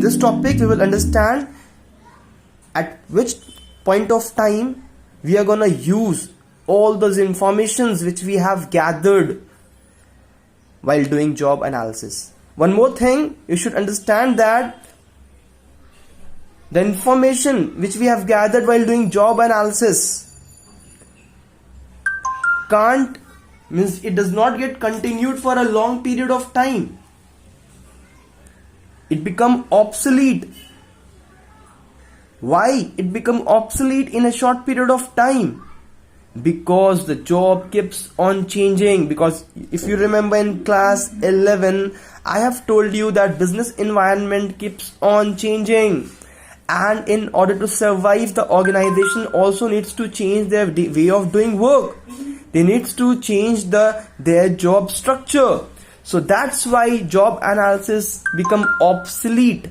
this topic we will understand at which point of time we are gonna use all those informations which we have gathered while doing job analysis. One more thing, you should understand that the information which we have gathered while doing job analysis it does not get continued for a long period of time. It become obsolete. Why it become obsolete in a short period of time? Because the job keeps on changing. Because if you remember in class 11, I have told you that business environment keeps on changing, and in order to survive, the organization also needs to change their way of doing work. They need to change their job structure. So that's why job analysis become obsolete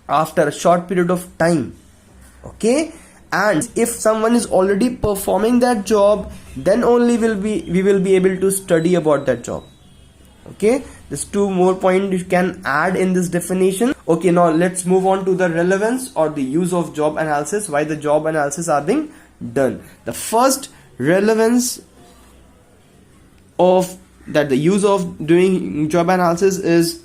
after a short period of time. Okay, and if someone is already performing that job, then only we will be able to study about that job. Okay, there's two more points you can add in this definition. Okay, now let's move on to the relevance or the use of job analysis, why the job analysis are being done. The first relevance of that the use of doing job analysis is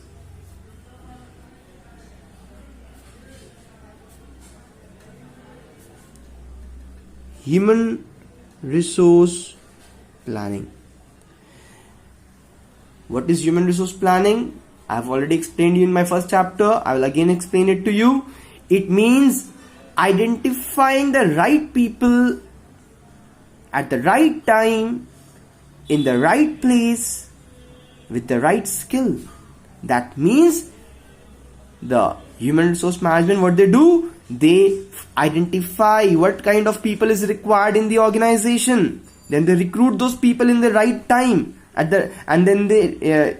human resource planning. What is human resource planning? I have already explained you in my first chapter. I will again explain it to you. It means identifying the right people at the right time, in the right place, with the right skill. That means the human resource management, what they do, they identify what kind of people is required in the organization. Then they recruit those people in the right time and then they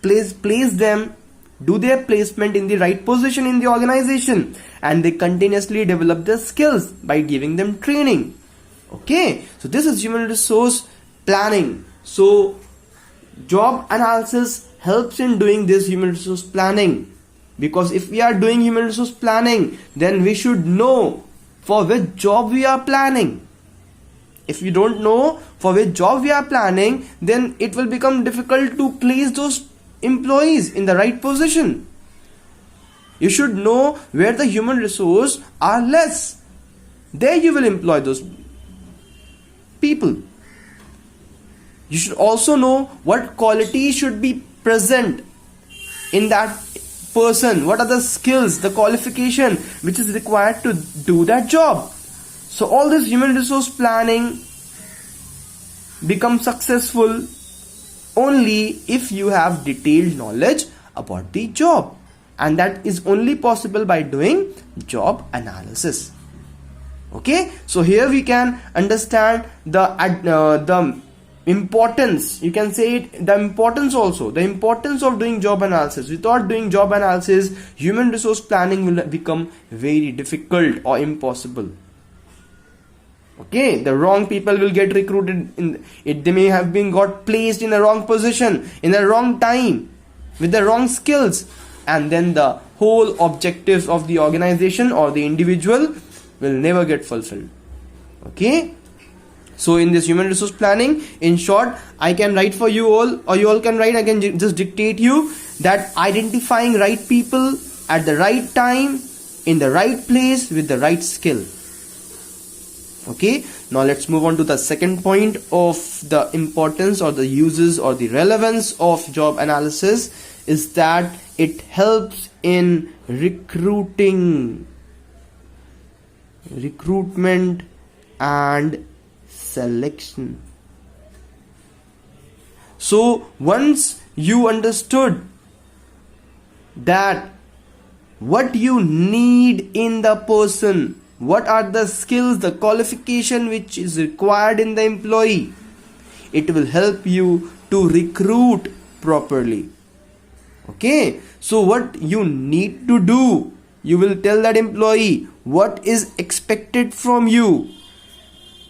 place them, do their placement in the right position in the organization, and they continuously develop their skills by giving them training. Okay, so this is human resource planning. So job analysis helps in doing this human resource planning, because if we are doing human resource planning, then we should know for which job we are planning. If you don't know for which job we are planning, then it will become difficult to place those employees in the right position. You should know where the human resource are less. There you will employ those people. You should also know what quality should be present in that person. What are the skills, the qualification which is required to do that job. So all this human resource planning becomes successful only if you have detailed knowledge about the job, and that is only possible by doing job analysis. Okay, so here we can understand the importance, you can say it, the importance also, the importance of doing job analysis. Without doing job analysis, human resource planning will become very difficult or impossible. Okay, the wrong people will get recruited they may have been got placed in a wrong position, in the wrong time, with the wrong skills, and then the whole objectives of the organization or the individual will never get fulfilled. Okay, so in this human resource planning, in short, I can write for you all, or you all can write, I can just dictate you that identifying right people at the right time, in the right place, with the right skill. Okay, now let's move on to the second point of the importance or the uses or the relevance of job analysis, is that it helps in recruitment and selection. So once you understood that what you need in the person, what are the skills, the qualification which is required in the employee, it will help you to recruit properly. Okay, so what you need to do, you will tell that employee what is expected from you.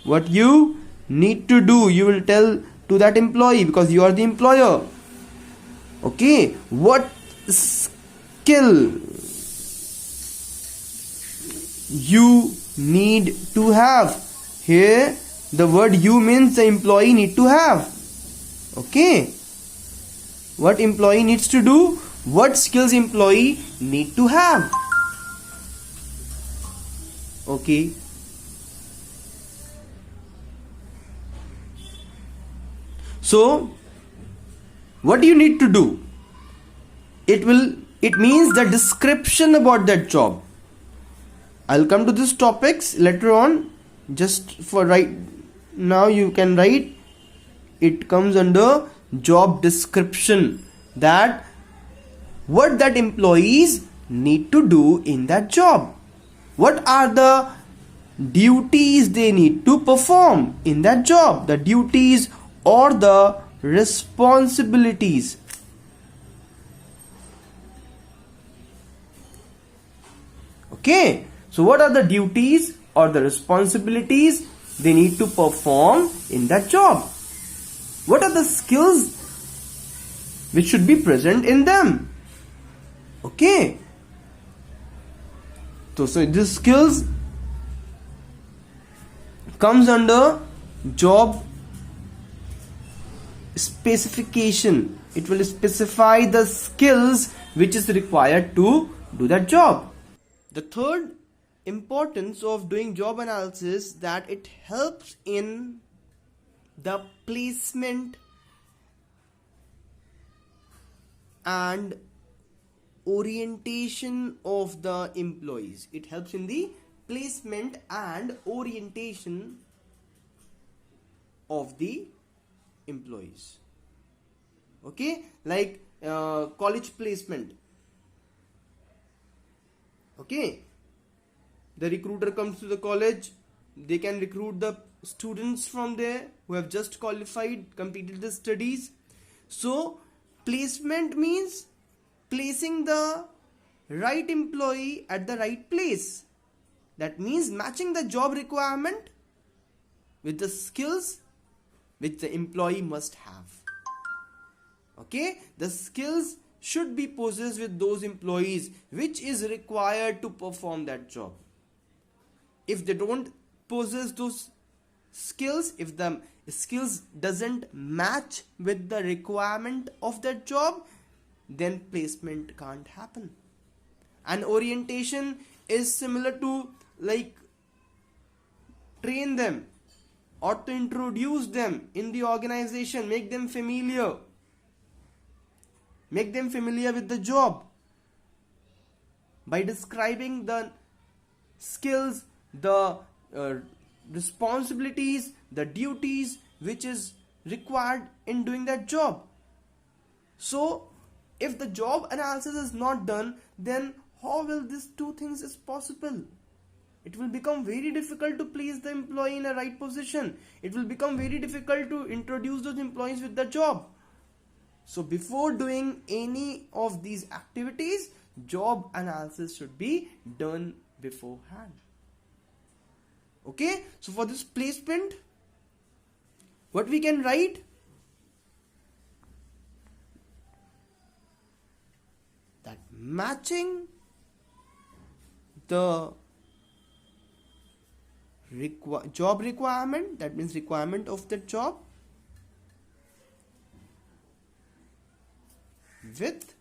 What you need to do, you will tell to that employee, because you are the employer. Okay, what skill you need to have. Here the word you means the employee need to have. Okay, what employee needs to do, what skills employee need to have. Okay, so what do you need to do? It means the description about that job. I'll come to these topics later on. Just for right now you can write, it comes under job description, that what that employees need to do in that job, what are the duties they need to perform in that job, the duties or the responsibilities. Okay, so what are the duties or the responsibilities they need to perform in that job? What are the skills which should be present in them? Okay, so these skills comes under job specification. It will specify the skills which is required to do that job. The third importance of doing job analysis, that it helps in the placement and orientation of the employees. It helps in the placement and orientation of the employees. Okay, like college placement. Okay, the recruiter comes to the college, they can recruit the students from there who have just qualified, completed the studies. So placement means placing the right employee at the right place. That means matching the job requirement with the skills which the employee must have. Okay, the skills should be possessed with those employees which is required to perform that job. If they don't possess those skills, if the skills doesn't match with the requirement of that job, then placement can't happen. And orientation is similar to like train them or to introduce them in the organization, make them familiar with the job by describing the skills, the responsibilities, the duties which is required in doing that job. So if the job analysis is not done, then how will these two things is possible? It will become very difficult to place the employee in a right position. It will become very difficult to introduce those employees with the job. So before doing any of these activities, job analysis should be done beforehand. Okay, so for this placement, what we can write? That matching the job requirement, that means requirement of the job, with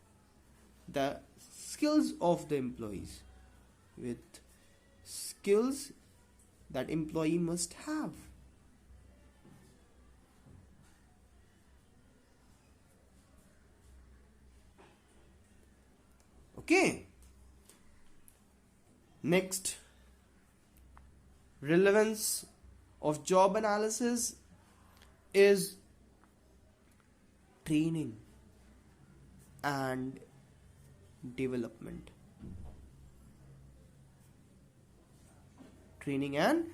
the skills of the employees, with skills that employee must have. Okay, next, relevance of job analysis is training and development. Training and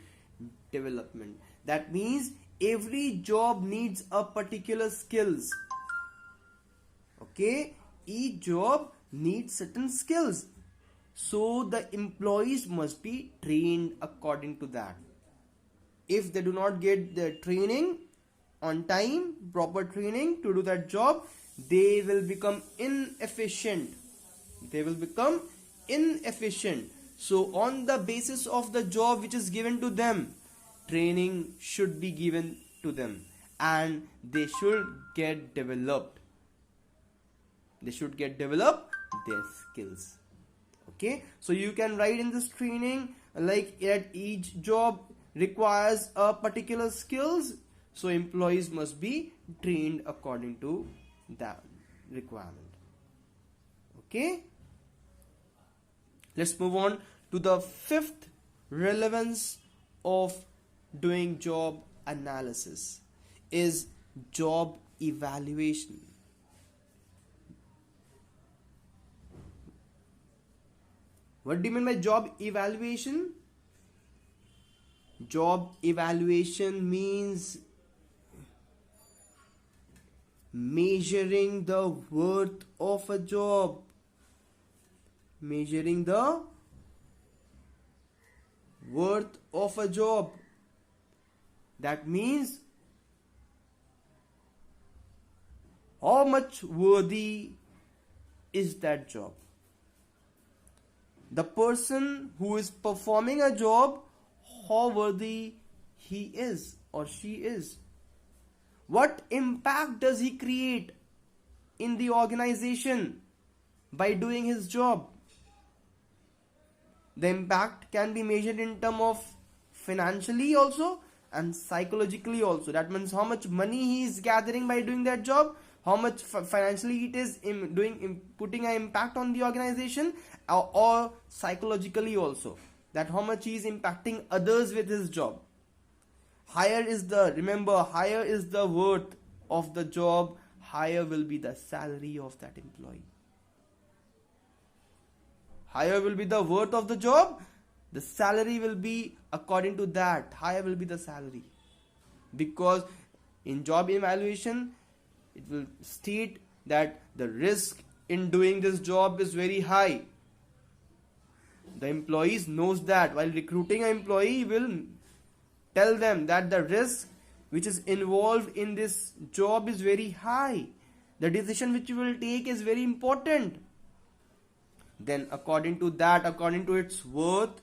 development. That means every job needs a particular skills. Okay, each job needs certain skills. So the employees must be trained according to that. If they do not get the training on time, proper training to do that job, they will become inefficient. They will become inefficient. So on the basis of the job which is given to them, training should be given to them and they should get developed. They should get developed their skills. Okay, so you can write in this training like at each job requires a particular skills, so employees must be trained according to that requirement. Okay, let's move on to the fifth relevance of doing job analysis is job evaluation. What do you mean by job evaluation? Job evaluation means measuring the worth of a job. Measuring the worth of a job. That means how much worthy is that job? The person who is performing a job, how worthy he is or she is. What impact does he create in the organization by doing his job? The impact can be measured in terms of financially also and psychologically also. That means how much money he is gathering by doing that job, how much financially it is putting an impact on the organization, or psychologically also, that how much he is impacting others with his job. Higher is the worth of the job, higher will be the salary of that employee. Higher will be the worth of the job, the salary will be according to that, higher will be the salary. Because in job evaluation, it will state that the risk in doing this job is very high. The employees knows that. While recruiting an employee, will tell them that the risk which is involved in this job is very high. The decision which you will take is very important. Then according to that, according to its worth,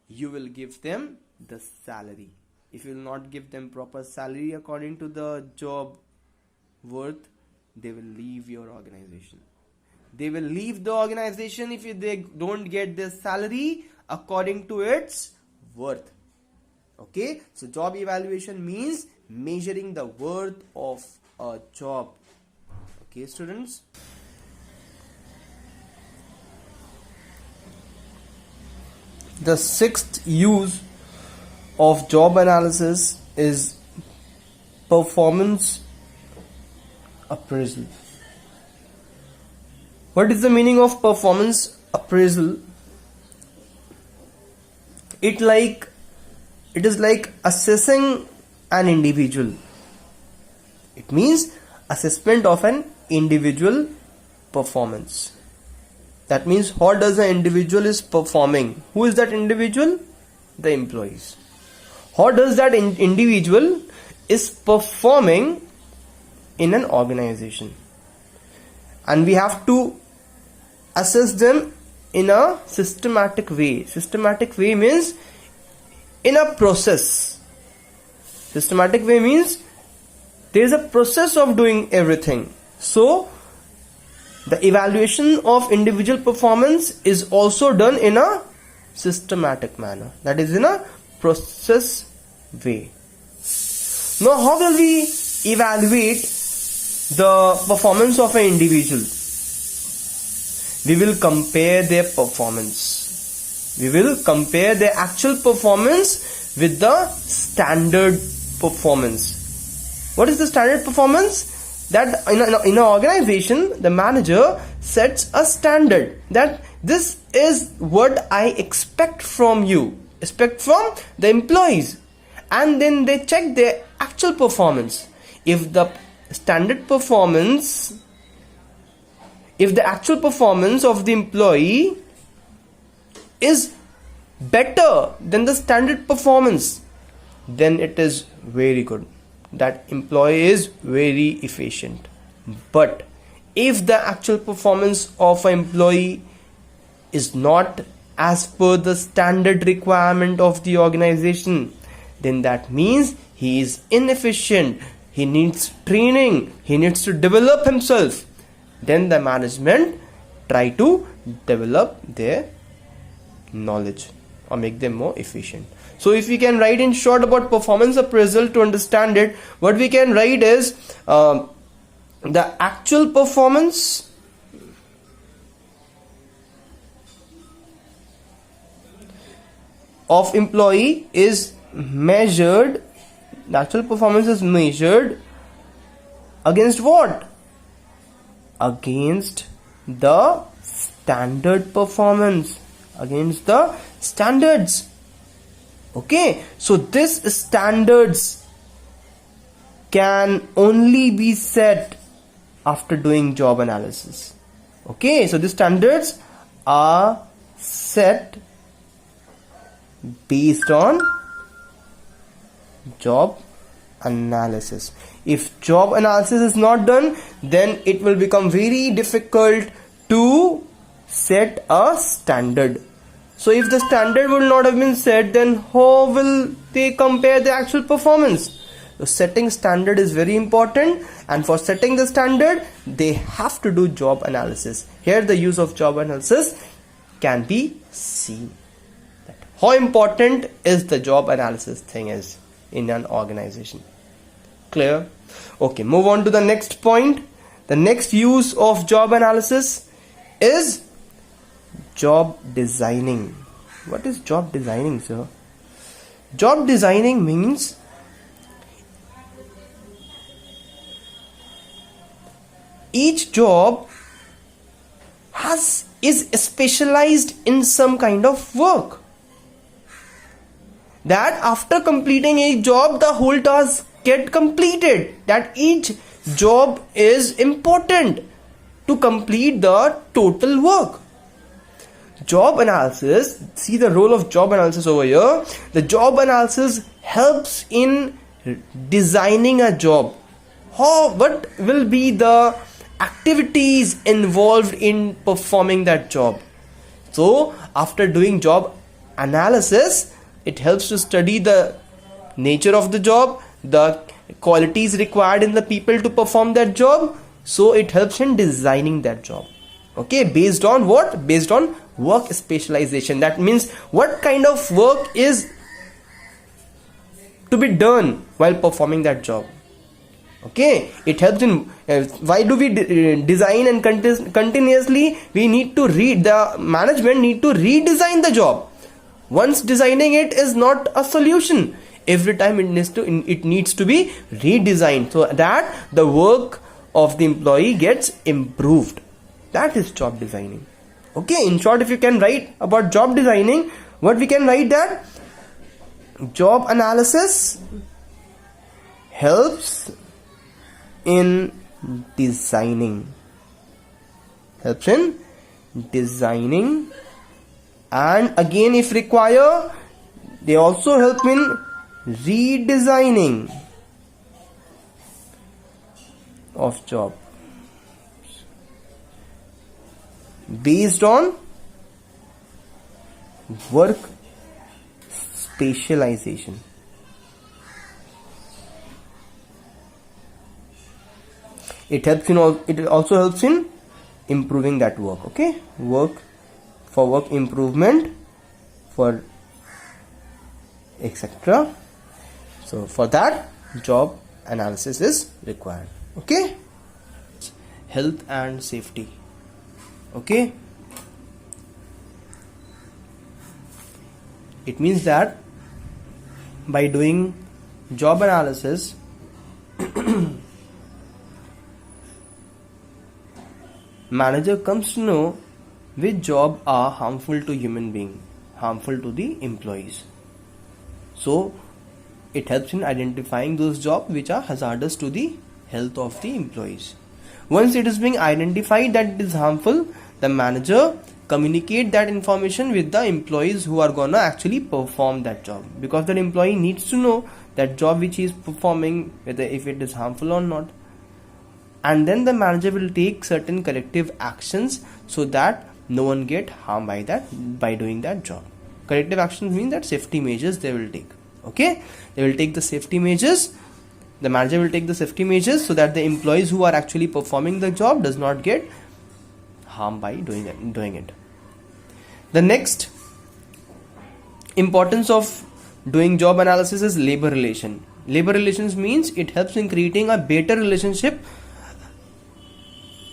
you will give them the salary. If you will not give them proper salary according to the job worth, they will leave your organization. They will leave the organization if they don't get their salary according to its worth. Okay, so job evaluation means measuring the worth of a job. Okay, students. The sixth use of job analysis is performance appraisal. What is the meaning of performance appraisal? It is like assessing an individual. It means assessment of an individual performance. That means how does the individual is performing? Who is that individual? The employees. How does that individual is performing in an organization? And we have to assess them in a systematic way. Systematic way means in a process. Systematic way means there is a process of doing everything. So the evaluation of individual performance is also done in a systematic manner. That is in a process way. Now how will we evaluate the performance of an individual? We will compare their performance. We will compare their actual performance with the standard performance. What is the standard performance? That in an organization, the manager sets a standard that this is what I expect from you, expect from the employees, and then they check their actual performance. If the standard performance, if the actual performance of the employee is better than the standard performance, then it is very good. That employee is very efficient. But if the actual performance of an employee is not as per the standard requirement of the organization, then that means he is inefficient, he needs training, he needs to develop himself. Then the management try to develop their knowledge or make them more efficient. So if we can write in short about performance appraisal, to understand it, what we can write is the actual performance of employee is measured, the actual performance is measured against what? Against the standard performance, against the standards. Okay, so this standards can only be set after doing job analysis. Okay, so the standards are set based on job analysis. If job analysis is not done, then it will become very difficult to set a standard. So if the standard will not have been set, then how will they compare the actual performance? So setting standard is very important, and for setting the standard they have to do job analysis. Here the use of job analysis can be seen. How important is the job analysis thing is in an organization. Clear? Okay, move on to the next point. The next use of job analysis is job designing. What is job designing, sir? Job designing means each job is specialized in some kind of work, that after completing a job the whole task get completed, that each job is important to complete the total work. Job analysis, see the role of job analysis over here. The job analysis helps in designing a job. What will be the activities involved in performing that job? So after doing job analysis, it helps to study the nature of the job, the qualities required in the people to perform that job. So it helps in designing that job. Okay, based on what? Based on work specialization. That means what kind of work is to be done while performing that job. Okay, it helps in why do we design and continuously we need to the management need to redesign the job. Once designing it is not a solution. Every time it needs to be redesigned so that the work of the employee gets improved. That is job designing. Okay, in short, if you can write about job designing, what we can write that job analysis helps in designing. Helps in designing, and again if required they also help in redesigning of job based on work specialization. It also helps in improving that work. Okay, work improvement, for etc. So for that job analysis is required. Okay, health and safety. Okay, it means that by doing job analysis manager comes to know which job are harmful to human being, harmful to the employees. So it helps in identifying those jobs which are hazardous to the health of the employees. Once it is being identified that it is harmful, the manager communicate that information with the employees who are gonna actually perform that job, because that employee needs to know that job which he is performing, whether if it is harmful or not. and then the manager will take certain corrective actions so that no one get harmed by doing that job. Corrective actions mean that safety measures they will take. Okay, they will take the safety measures. The manager will take the safety measures so that the employees who are actually performing the job does not get harmed by doing it. The next importance of doing job analysis is labor relation. Labor relations means it helps in creating a better relationship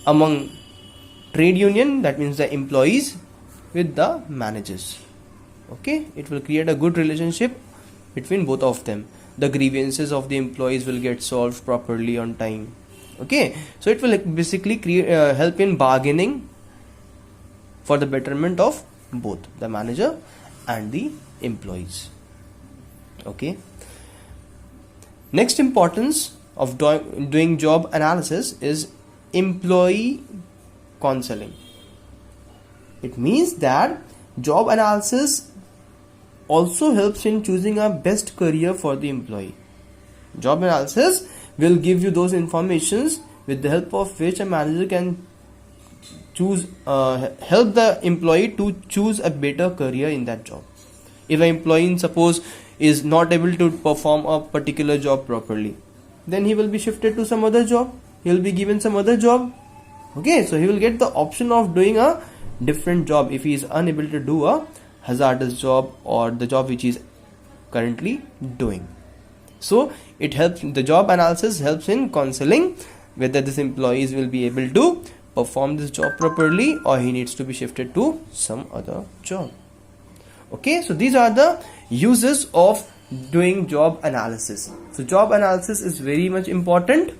among trade union, that means the employees, with the managers. Okay, it will create a good relationship between both of them. The grievances of the employees will get solved properly on time. Okay, so it will basically help in bargaining for the betterment of both the manager and the employees. Okay, next importance of doing job analysis is employee counseling. It means that job analysis also helps in choosing a best career for the employee. Job analysis will give you those informations with the help of which a manager can choose help the employee to choose a better career in that job. If an employee, suppose, is not able to perform a particular job properly, then he will be shifted to some other job. He will be given some other job. Okay, so he will get the option of doing a different job if he is unable to do a hazardous job or the job which he is currently doing. So it helps, the job analysis helps in counseling whether this employees will be able to perform this job properly or he needs to be shifted to some other job. Okay, so these are the uses of doing job analysis. So job analysis is very much important.